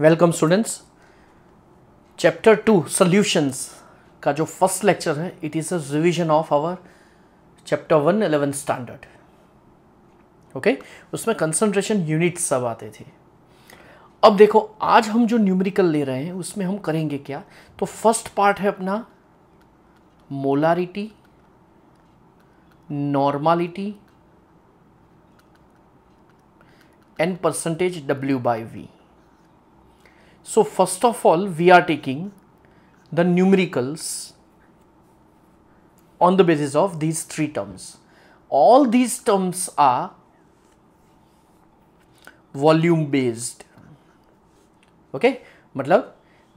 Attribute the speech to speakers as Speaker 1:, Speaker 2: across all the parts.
Speaker 1: Welcome students. Chapter 2 solutions का जो first lecture है it is a revision of our chapter 1 11 standard. Okay, उसमें concentration units सब आते थे। अब देखो आज हम जो न्यूमेरिकल ले रहे हैं उसमें हम करेंगे क्या। तो फर्स्ट पार्ट है अपना molarity, normality and percentage W/V। So first of all we are taking the numericals on the basis of these three terms. All these terms are volume based. Okay, मतलब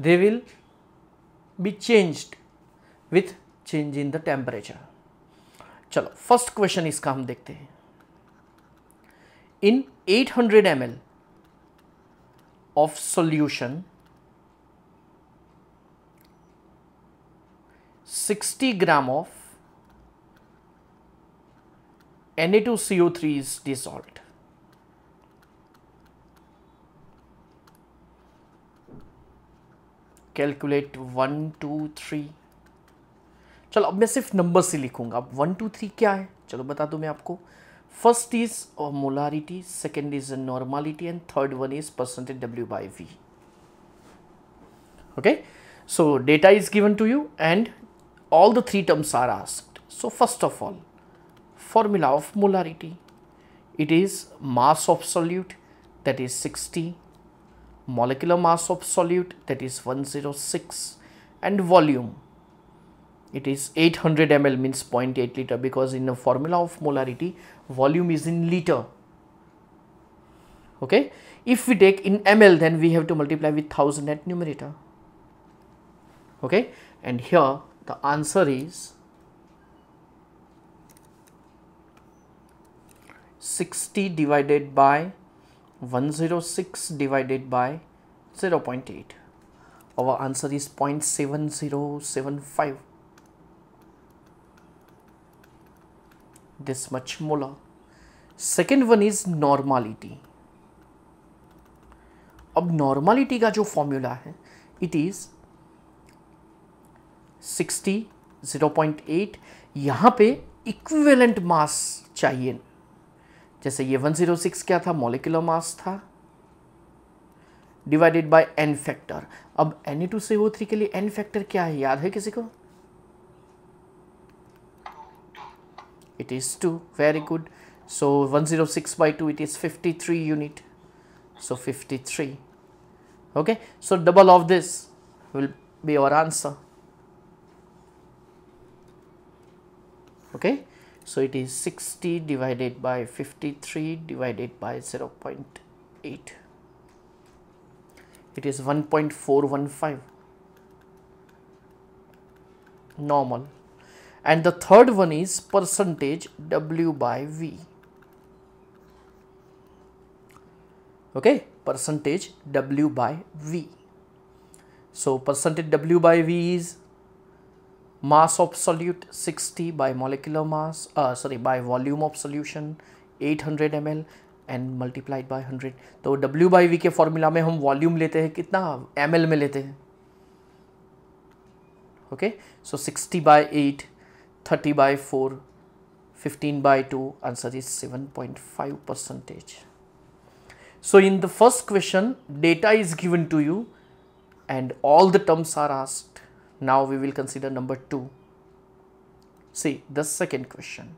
Speaker 1: they will be changed with change in the temperature. चलो first question इसका हम देखते हैं। In 800 ml of solution 60 gram of Na2CO3 is dissolved. Calculate 1 2 3। चलो अब मैं सिर्फ नंबर से लिखूंगा। अब 1 2 3 क्या है चलो बता दूं मैं आपको। First is molarity, second is normality and third one is percentage W/V. Okay, so data is given to you and all the three terms are asked. So first of all, formula of molarity, it is mass of solute that is 60, molecular mass of solute that is 106 and volume it is 800 ml means 0.8 liter because in the formula of molarity volume is in liter. Okay, if we take in ml then we have to multiply with 1000 at numerator. Okay, and here the answer is 60 divided by 106 divided by 0.8. Our answer is 0.7075. This much molar. Second one is normality. अब normality का जो formula है it is 60 0.8। यहाँ पे equivalent mass चाहिए। जैसे ये 106 क्या था, molecular mass था divided by n factor। अब Na2CO3 के लिए n factor क्या है याद है किसी को? It is 2. Very good. So 106 by 2 it is 53 unit. So 53. Okay, so double of this will be our answer. Okay, so it is 60 divided by 53 divided by 0.8. It is 1.415 normal. And the third one is percentage W/V. Okay, percentage W/V. So percentage W/V is mass of solute 60 by molecular mass, by volume of solution 800 ml and multiplied by 100. तो W/V के formula में हम volume लेते हैं कितना, ml में लेते हैं. Okay, so 60 by 8, 30 by 4, 15 by 2, answer is 7.5%. So in the first question data is given to you and all the terms are asked. Now we will consider number 2. See the second question.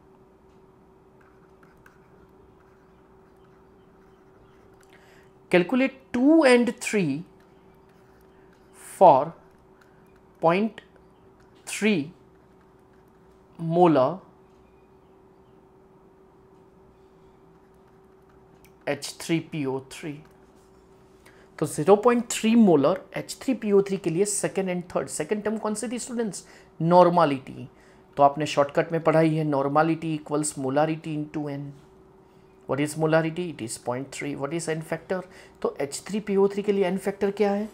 Speaker 1: Calculate 2 and 3 for 0.3 molar H3PO3. तो 0.3 molar H3PO3 के लिए second and third, second term कौन सी थी students, normality. तो आपने shortcut में पढ़ाई है normality equals molarity into n. What is molarity, it is 0.3. What is n factor, तो H3PO3 के लिए n फैक्टर क्या है,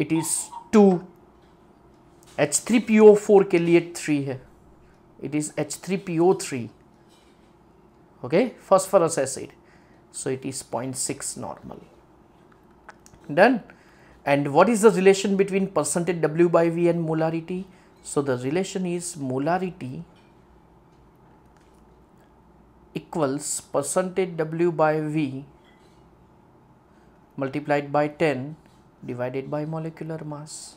Speaker 1: इट इज 2. H3PO4 के लिए 3 है, it is H3PO3. Okay, phosphorus acid. So it is 0.6 normal. Done. And what is the relation between percentage W by V and molarity? So the relation is molarity equals percentage W by V multiplied by 10 divided by molecular mass.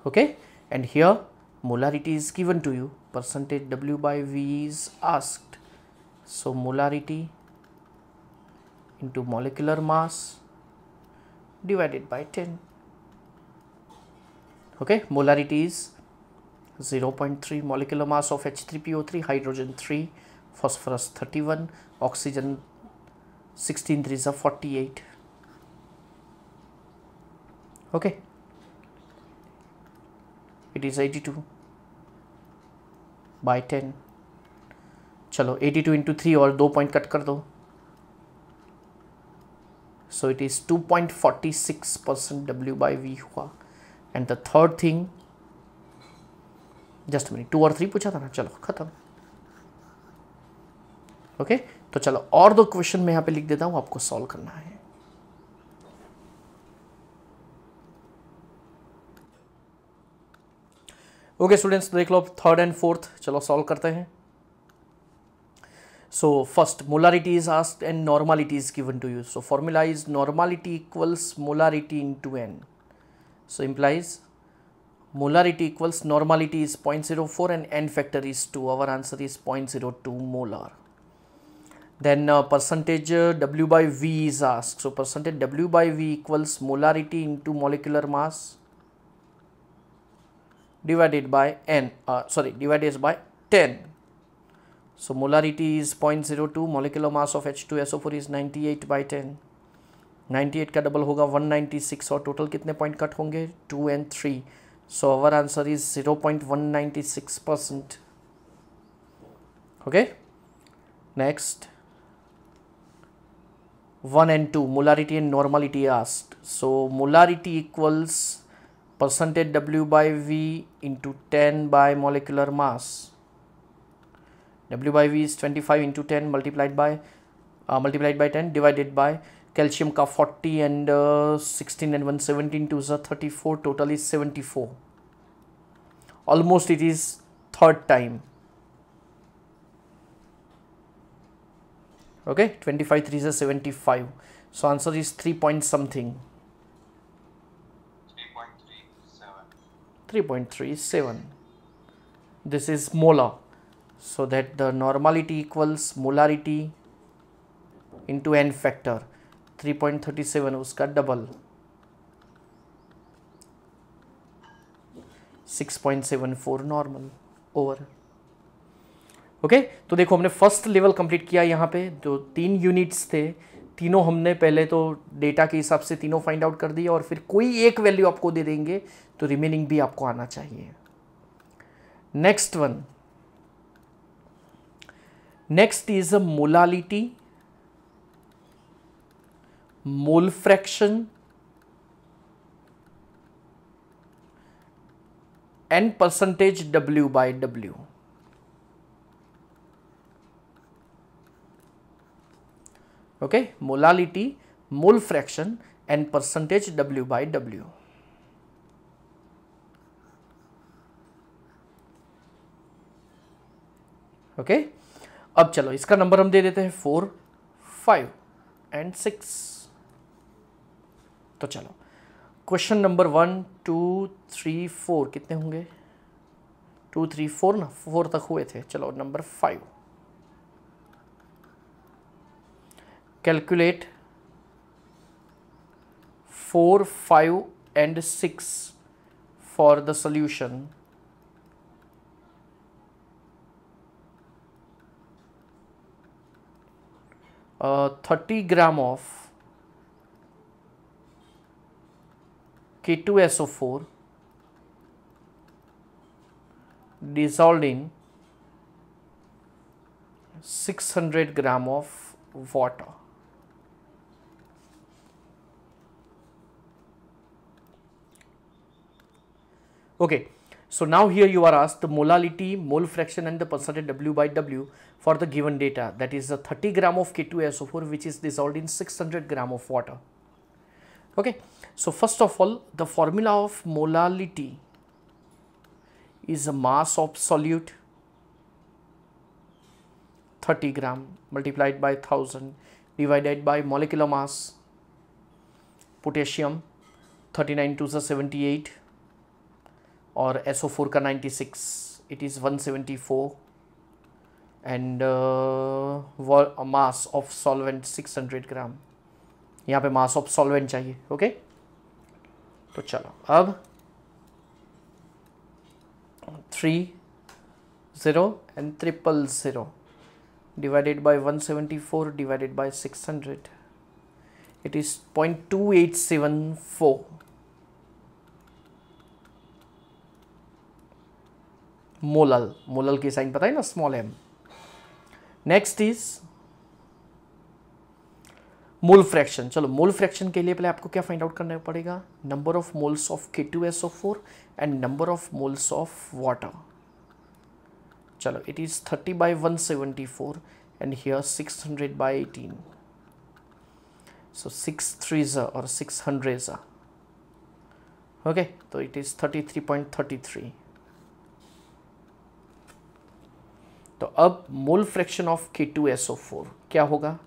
Speaker 1: Okay, and here molarity is given to you, percentage W by V is asked. So molarity into molecular mass divided by 10. Okay, molarity is 0.3, molecular mass of H3PO3, hydrogen 3, phosphorus 31, oxygen 16 3s are 48. Okay, it is 82 by 10. चलो 82 into 3 और 2 point cut कर दो. So it is 2.46% W by V हुआ. And the third thing, just a minute, 2 और 3 पूछा था ना, चलो खत्म. ओके तो चलो और 2 क्वेश्चन मैं यहाँ पे लिख देता हूँ, आपको सॉल्व करना है. ओके स्टूडेंट्स, देख लो थर्ड एंड फोर्थ, चलो सॉल्व करते हैं. So first molarity is asked and normality is given to you. So formula is normality equals molarity into n. So implies molarity equals normality is 0.04 and n factor is 2. Our answer is 0.02 molar. Then percentage W by V is asked. So percentage W by V equals molarity into molecular mass divided by n. Divided by 10. So molarity is 0.02, molecular mass of H2SO4 is 98 by 10. 98 का double होगा 196 और total कितने point cut होंगे 2 and 3. So our answer is 0.196%. Okay. Next 1 and 2, molarity and normality asked. So molarity equals percentage W by V into 10 by molecular mass. W by V is 25 into 10 multiplied by 10 divided by calcium का 40 and 16 and 117 to the 34, total is 74. Almost it is third time. Okay, 25 3 is 75. So answer is 3 point something. 3.37. This is molar. So that the normality equals molarity into n factor 3.37 उसका double 6.74 normal over. Okay तो देखो हमने first level complete किया. यहाँ पे जो 3 units थे तीनों हमने पहले तो डेटा के हिसाब से तीनों फाइंड आउट कर दिए और फिर कोई एक वैल्यू आपको दे देंगे तो रिमेनिंग भी आपको आना चाहिए. Next one, next is a molality, mole fraction and percentage W by W. Okay, molality, mole fraction and percentage W by W. Okay. अब चलो इसका नंबर हम दे देते हैं 4, 5 एंड 6. तो चलो क्वेश्चन नंबर 1 2 3 4 कितने होंगे 2 3 4 ना 4 तक हुए थे. चलो number 5, calculate 4, 5 and 6 for the solution. 30 gram of K2SO4 dissolved in 600 gram of water. Okay, so now here you are asked the molality, mole fraction and the percentage W by W for the given data, that is the 30 gram of K2SO4 which is dissolved in 600 gram of water. Okay, so first of all, the formula of molality is a mass of solute 30 gram multiplied by 1000 divided by molecular mass potassium 39 to the 78 और SO4 का 96, it is 174 and mass of solvent 600 ग्राम. यहाँ पे mass of solvent चाहिए. Okay, तो चलो अब 30 and 000 divided by 174 divided by 600, it is 0.2874. Molal की sign पता है ना, small m. Next is mole fraction. चलो मोल फ्रैक्शन के लिए पहले आपको क्या फाइंड आउट करना पड़ेगा, number of moles of K2SO4 and number of moles of water. चलो it is 30 by 174 and here 600 by 18. So 6 3s or 600s. Okay, so it is 33.33. तो अब मोल फ्रैक्शन ऑफ K2SO4 क्या होगा,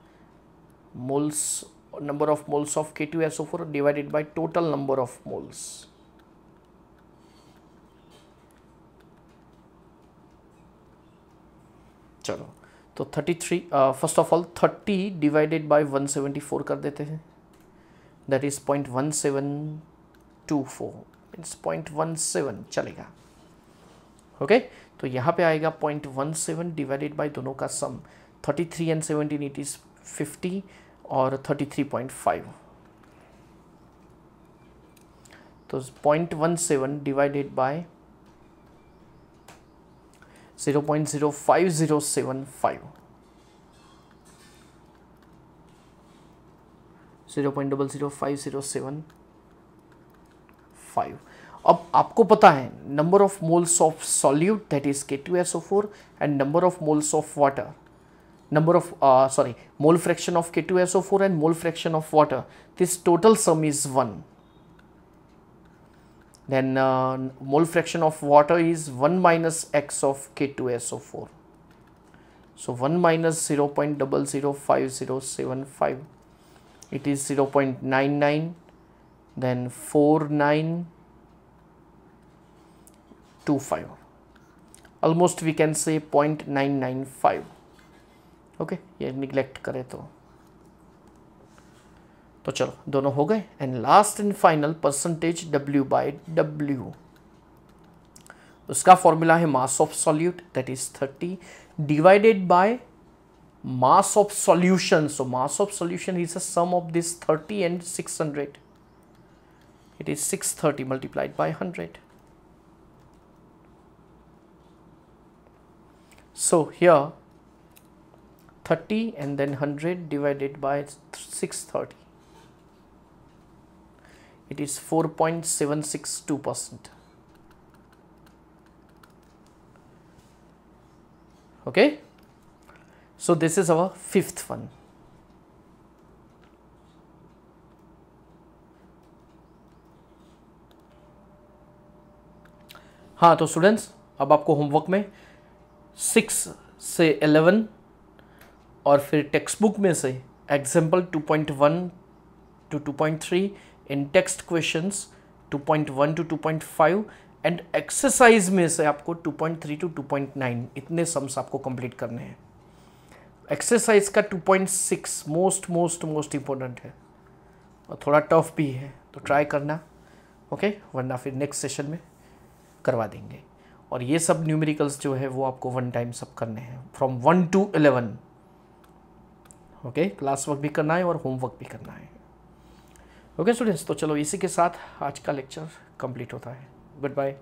Speaker 1: moles number of moles of K2SO4 divided by total number of moles. चलो तो 33 first of all 30 divided bye 174 कर देते हैं, that is 0.1724 means 0.17 चलेगा. ओके, तो यहाँ पे आएगा 0.17 डिवाइडेड बाय दोनों का सम 33 and 17 इट इज 50 और 33.5. तो 0.17 डिवाइडेड बाय 0.05075 0.00507.5. अब आपको पता है number of moles of solute that is K2SO4 and number of moles of water, number of mole fraction of K2SO4 and mole fraction of water, this total sum is 1. Then mole fraction of water is 1 minus x of K2SO4. So 1 minus 0.005075, it is 0.99, then 4925. Almost we can say 0.995. Okay, ये neglect करें तो चलो दोनों हो गए. And last and final percentage W by W, उसका formula है mass of solute that is 30 divided by mass of solution. So mass of solution is a sum of this 30 and 600, it is 630 multiplied by 100. So here 30 and then 100 divided by 630, it is 4.762%. Okay, so this is our fifth one. हाँ, तो students अब आपको homework में 6 से 11 और फिर text book में से example 2.1 to 2.3, in text questions 2.1 to 2.5 and exercise में से आपको 2.3 to 2.9 इतने सम्स आपको कंप्लीट करने हैं. एक्सरसाइज का 2.6 मोस्ट इम्पोर्टेंट है और थोड़ा टफ भी है, तो ट्राई करना. ओके, वरना फिर नेक्स्ट सेशन में करवा देंगे. और ये सब न्यूमेरिकल्स जो है वो आपको वन टाइम सब करने हैं from 1 to 11. Okay, class work भी करना है और होमवर्क भी करना है. ओके स्टूडेंट्स, तो चलो इसी के साथ आज का लेक्चर कंप्लीट होता है. Good bye.